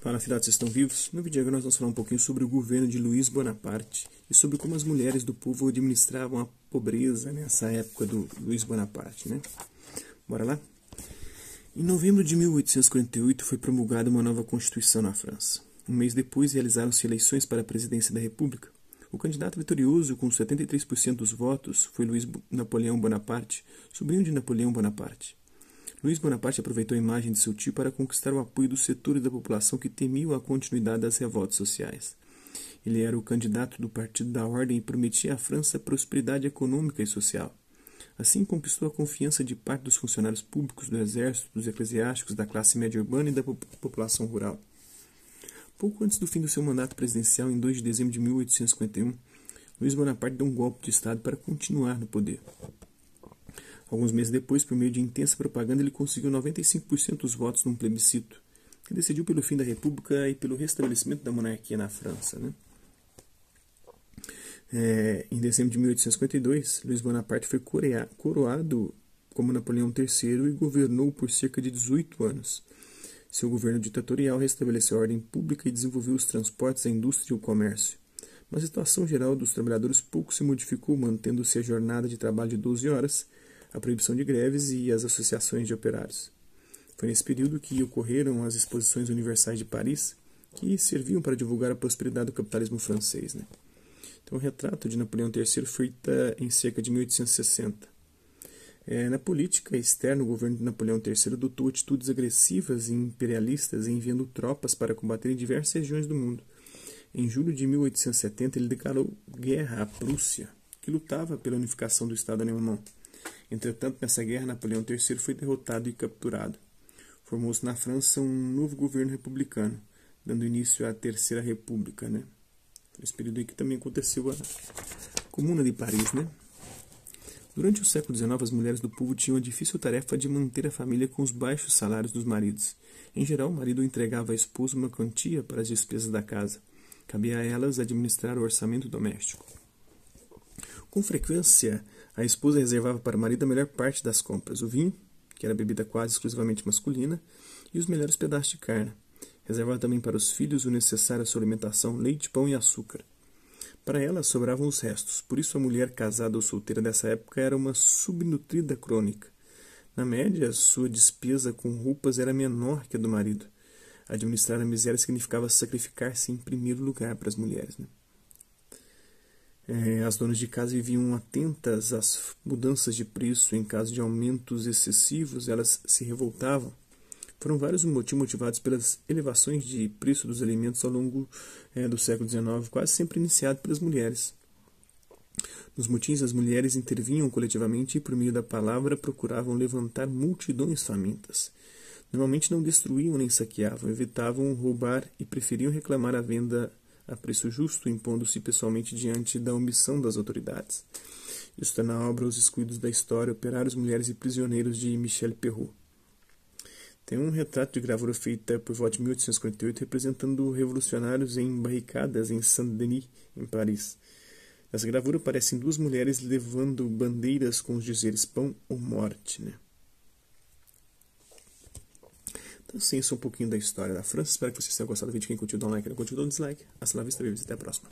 Fala, filhotes, vocês estão vivos? No vídeo de agora nós vamos falar um pouquinho sobre o governo de Luís Bonaparte e sobre como as mulheres do povo administravam a pobreza nessa época do Luís Bonaparte, né? Bora lá? Em novembro de 1848 foi promulgada uma nova Constituição na França. Um mês depois realizaram-se eleições para a presidência da República. O candidato vitorioso, com 73% dos votos, foi Luís Napoleão Bonaparte, sobrinho de Napoleão Bonaparte. Luís Bonaparte aproveitou a imagem de seu tio para conquistar o apoio dos setores da população que temiam a continuidade das revoltas sociais. Ele era o candidato do Partido da Ordem e prometia à França prosperidade econômica e social. Assim, conquistou a confiança de parte dos funcionários públicos, do exército, dos eclesiásticos, da classe média urbana e da população rural. Pouco antes do fim do seu mandato presidencial, em 2 de dezembro de 1851, Luís Bonaparte deu um golpe de Estado para continuar no poder. Alguns meses depois, por meio de intensa propaganda, ele conseguiu 95% dos votos num plebiscito, que decidiu pelo fim da República e pelo restabelecimento da monarquia na França, né? Em dezembro de 1852, Luís Bonaparte foi coroado como Napoleão III e governou por cerca de 18 anos. Seu governo ditatorial restabeleceu a ordem pública e desenvolveu os transportes, a indústria e o comércio. Mas a situação geral dos trabalhadores pouco se modificou, mantendo-se a jornada de trabalho de 12 horas, a proibição de greves e as associações de operários. Foi nesse período que ocorreram as exposições universais de Paris, que serviam para divulgar a prosperidade do capitalismo francês, né? Então, o retrato de Napoleão III foi feito em cerca de 1860. Na política externa, o governo de Napoleão III adotou atitudes agressivas e imperialistas, enviando tropas para combater em diversas regiões do mundo. Em julho de 1870, ele declarou guerra à Prússia, que lutava pela unificação do Estado alemão. Entretanto, nessa guerra, Napoleão III foi derrotado e capturado. Formou-se na França um novo governo republicano, dando início à Terceira República, né? Nesse período aí que também aconteceu a Comuna de Paris, né? Durante o século XIX, as mulheres do povo tinham a difícil tarefa de manter a família com os baixos salários dos maridos. Em geral, o marido entregava à esposa uma quantia para as despesas da casa. Cabia a elas administrar o orçamento doméstico. Com frequência, a esposa reservava para o marido a melhor parte das compras, o vinho, que era bebida quase exclusivamente masculina, e os melhores pedaços de carne. Reservava também para os filhos o necessário à sua alimentação, leite, pão e açúcar. Para ela sobravam os restos, por isso a mulher casada ou solteira dessa época era uma subnutrida crônica. Na média, sua despesa com roupas era menor que a do marido. Administrar a miséria significava sacrificar-se em primeiro lugar para as mulheres, né? As donas de casa viviam atentas às mudanças de preço. Em caso de aumentos excessivos, elas se revoltavam. Foram vários motivos motivados pelas elevações de preço dos alimentos ao longo do século XIX, quase sempre iniciado pelas mulheres. Nos motins, as mulheres intervinham coletivamente e, por meio da palavra, procuravam levantar multidões famintas. Normalmente não destruíam nem saqueavam, evitavam roubar e preferiam reclamar a venda a preço justo, impondo-se pessoalmente diante da omissão das autoridades. Isso está na obra Os Excluídos da História, Operários, Mulheres e Prisioneiros, de Michel Perrault. Tem um retrato de gravura feita por volta de 1848, representando revolucionários em barricadas em Saint-Denis, em Paris. Nessa gravura aparecem duas mulheres levando bandeiras com os dizeres pão ou morte, né? Então, sim, isso é um pouquinho da história da França. Espero que vocês tenham gostado do vídeo. Quem curtiu, dá um like. Quem não curtiu, dá um dislike. Hasta la vista, babies. Até a próxima.